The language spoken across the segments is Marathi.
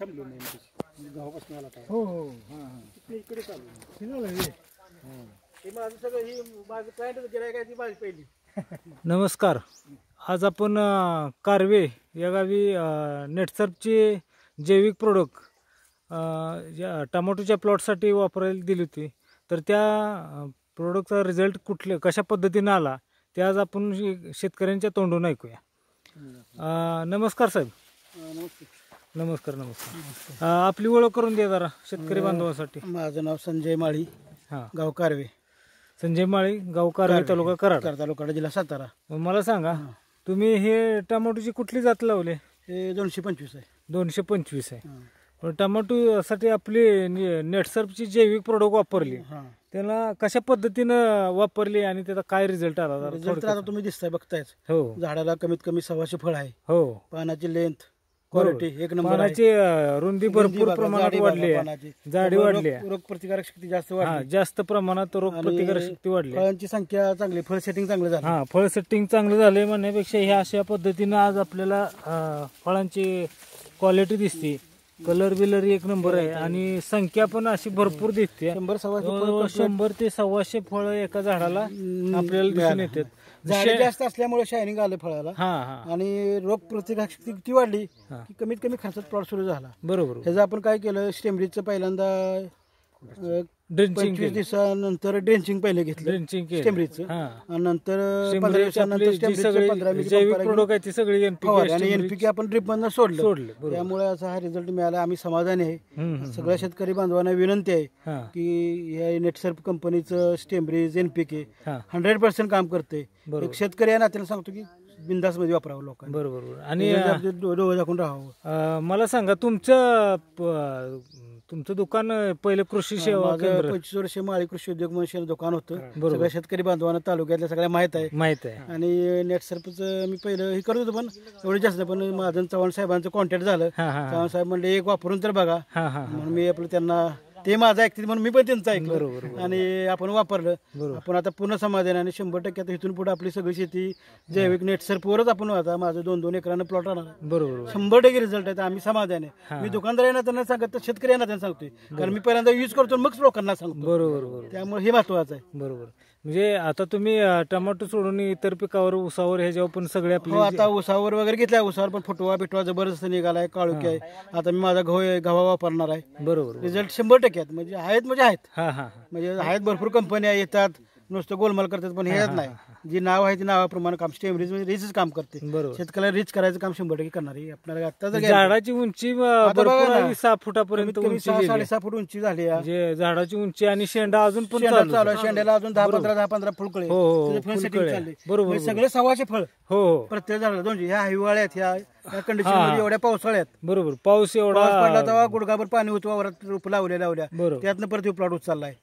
थांबलो नाही गावापासून आला काय हो हो हां हां इकडे चालू हे माझं सगळं ही माझं पॅन्ट गिराय काय ती माझी पहिली. नमस्कार. आज आपण कारवे या गावी नेटसर्फची जैविक प्रोडक्ट टमाटोच्या प्लॉटसाठी वापरायला दिली होती. तर त्या प्रोडक्टचा रिझल्ट कशा पद्धतीने आला ते आज आपण शेतकऱ्यांच्या तोंडून ऐकूया. नमस्कार साहेब. नमस्कार. आपली ओळख करून द्या जरा शेतकरी बांधवांसाठी. माझं नाव संजय माळी, गाव कारवे. संजय माळी, गाव कारवे, तालुका कराड, तालुका जिल्हा सातारा. मला सांगा, तुम्ही हे टमाटोची कुठली जात लावले? हे 225 आहे. 225 आहे. पण टमाटोसाठी आपली नेटसर्फची जैविक प्रोडक्ट वापरली, त्याला कशा पद्धतीनं वापरली आणि त्याचा काय रिझल्ट आला? रिझल्ट आता तुम्ही दिसताय, बघतायच. हो, झाडाला कमीत कमी 125 फळ आहे. हो, पानाची लेंथ, क्वालिटी एक नंबर. पानाची रुंदी भरपूर प्रमाणात वाढली आहे, जाडी वाढली आहे, रोग प्रतिकारक शक्ती जास्त वाढली, जास्त प्रमाणात रोग प्रतिकारक शक्ती वाढली, फळांची संख्या चांगली, फळ सेटिंग चांगलं झालं. फळ सेटिंग चांगलं झालंय म्हणण्यापेक्षा ह्या अशा पद्धतीनं आज आपल्याला फळांची क्वालिटी दिसते, कलर बिलर एक नंबर आहे आणि संख्या पण अशी भरपूर दिसते. 100 ते 125 फळ एका झाडाला आपल्याला दिसून येतात. झाडे जास्त असल्यामुळे शायनिंग आलं फळाला आणि रोग प्रतिकारक शक्ती किती वाढली की कमीत कमी खर्चात प्लॉट सुरू झाला. बरोबर. ह्याचं आपण काय केलं, स्टेमरीजचं पहिल्यांदा 25 दिवसानंतर ड्रेंचिंग पहिले घेतलं, स्टेमरीजचं, आणि नंतर 15 दिवसानंतर जैविक प्रोडक्ट आहे ती सगळी आणि एनपीके आपण ड्रिप मधनं सोडलं. त्यामुळे असा हा रिझल्ट मिळाला. आम्ही समाधानी आहे. सगळ्या शेतकरी बांधवांना विनंती आहे की या नेटसर्फ कंपनीचं स्टेमरीज एनपीके 100% काम करते. एक शेतकरी या नात्याने सांगतो की बिंदास मध्ये वापरावं लोकांनी. बरोबर. आणि डोळे दाखवून राहावं. मला सांगा, तुमचं दुकान पहिले कृषी सेवा 25 वर्ष माळी कृषी उद्योग म्हणून दुकान होतं. सगळ्या शेतकरी बांधवांना तालुक्यातल्या सगळ्या माहित आहे. आणि नेटसर्फचं मी पहिलं हे करत होतो, पण एवढे जास्त. पण महाजन चव्हाण साहेबांचं कॉन्टॅक्ट झालं. चव्हाण साहेब म्हणले एक वापरून तर बघा, म्हणून मी आपलं त्यांना, ते माझं ऐकते म्हणून मी पण त्यांचं ऐकलं आणि आपण वापरलं. आपण आता पूर्ण समाधान आणि 100% इथून पुढे आपली सगळी शेती जैविक नेटसर्फवरच आपण. आता माझं 2-2 एकरानं प्लॉट राहणार. बरोबर. 100% रिझल्ट आहे. आम्ही समाधान आहे. मी दुकानदार येणार त्यांना सांगत, तर शेतकरी येणार त्यांना सांगतोय, कारण मी पहिल्यांदा यूज करतो मग लोकांना सांगतो. बरोबर. त्यामुळे हे महत्वाचं आहे. बरोबर. म्हणजे आता तुम्ही टमाटो सोडून इतर पिकावर, ऊसावर, ह्याच्यावर पण सगळे आपले, आता ऊसावर वगैरे घेतलाय. ऊसावर पण फुटवा बिटवा जबरदस्त निघालाय, काळुकी आहे. आता मी माझा गव्हा वापरणार आहे. बरोबर. रिझल्ट 100% आहेत. म्हणजे आहेत म्हणजे आहेत भरपूर कंपन्या येतात, नुसतं गोलमाल करतात, पण हे नाही. जी नाव आहे ती नावाप्रमाणे काम, स्टेमरीज म्हणजे रिचच काम करते. शेतकऱ्याला रिच करायचं काम 100% करणार आहे. आपल्याला आता झाडाची उंची 6 फुटापर्यंत, 6.5 फूट उंची झाली आहे झाडाची उंची. आणि शेंडा अजून पण चालू आहे. शेंड्याला अजून 10-15 फुलकळे. बरोबर. सगळे 100 फळ प्रत्येक झाडाला 200. ह्या हिवाळ्यात, ह्या कंडिशन मध्ये, एवढ्या पावसाळ्यात, बरोबर, पाऊस एवढा पडला तेव्हा गुडघाभर पाणी होतं वावरात, रोप लावल्या त्यातनं परत प्लॉट उचललाय.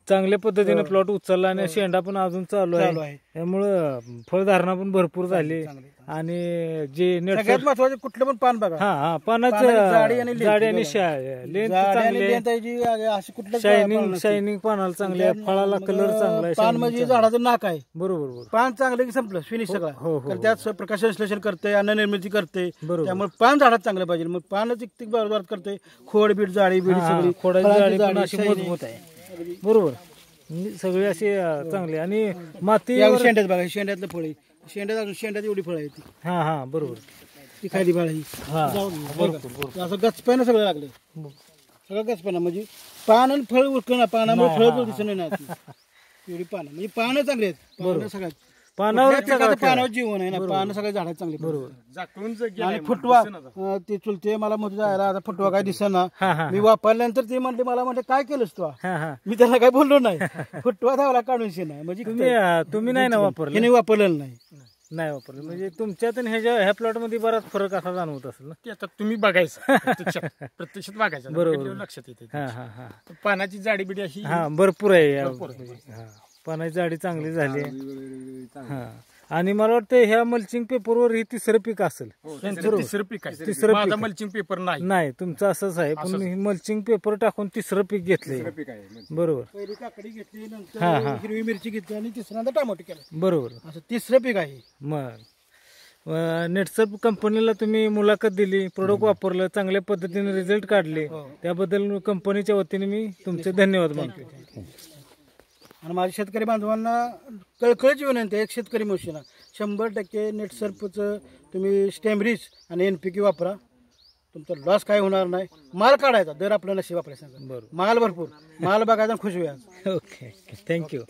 चांगल्या पद्धतीने प्लॉट उचलला आणि शेंडा पण अजून चालू आहे. त्यामुळं फळधारणा पण भरपूर झाली. आणि जे सगळ्यात महत्वाचं, कुठलं पण पान बघा, पानाचं जाडी आणि शायनिंग पानाला चांगली आहे, फळाला कलर चांगला आहे. पान म्हणजे झाडाचं नाक आहे. बरोबर. पान चांगलं की संपलं, फिनिश सगळं. त्यात प्रकाश संश्लेषण करते, अन्न निर्मिती करते. त्यामुळे पान झाडात चांगलं पाहिजे. मग पानच इतकी बरोबर करते. खोड बीड जाडी बीड सगळी खोडाची मजबूत आहे. बरोबर. सगळे असे चांगले. आणि माती शेंड्यात बघा, शेंड्यातलं फळ, शेंड्यात एवढी फळ आहे ती. बरोबर. ती खाली बाळा ही असं गचपानं सगळं लागलं, सगळं गचपानं. म्हणजे पान आणि फळ उरकणं, पानामुळे फळ दिसून नाही एवढी पानं. म्हणजे पानं चांगली आहेत. पानं सगळ्यात पानावर जीवन आहे ना. पानं सगळ्या झाडात चांगली. बरोबर. आणि फुटवा ते चुलते मला म्हणतो जायला, आता फुटवा काय दिसेना. मी वापरल्यानंतर ते म्हणले, मला म्हणले काय केलंस तू? मी त्याला काय बोललो नाही. फुटवा धावला काढून शेणा. म्हणजे तुम्ही नाही ना वापरलं? नाही वापरलेलं नाही वापरलं. म्हणजे तुमच्यात ह्या प्लॉट मध्ये बराच फरक असा जाणवत असेल ना. आता तुम्ही बघायचं, प्रत्यक्षात बघायचं, बरोबर, लक्षात येते. पानाची जाडी बिडी अशी भरपूर आहे. पानाची जाडी चांगली झाली. आणि मला वाटतं ह्या मल्चिंग पेपरवर ही तिसरं पीक असेल. तिसरं पीक आहे. तिसरं मल्चिंग पेपर नाही, तुमचं असंच आहे. पण मल्चिंग पेपर टाकून तिसरं पीक घेतलंय. बरोबर. पहिली काकडी घेतली, नंतर हिरवी मिरची घेतली आणि तिसऱ्यांदा टमाटो केला. बरोबर. असं तिसरं पीक आहे. मग नेटसर्प कंपनीला तुम्ही मुलाखत दिली, प्रोडक्ट वापरलं, चांगल्या पद्धतीने रिझल्ट काढले, त्याबद्दल कंपनीच्या वतीने मी तुमचे धन्यवाद मानतो. आणि माझ्या शेतकरी बांधवांना कळकळीची विनंती आहे, एक शेतकरी मशीन 100% नेटसर्पचं तुम्ही स्टेमरीज आणि NPK वापरा. तुमचा लॉस काय होणार नाही. माल काढायचा, दर आपलं नशीब आपल्या सांगा. माल भरपूर, माल बघायचा, खुश व्हायचा. Okay, thank you.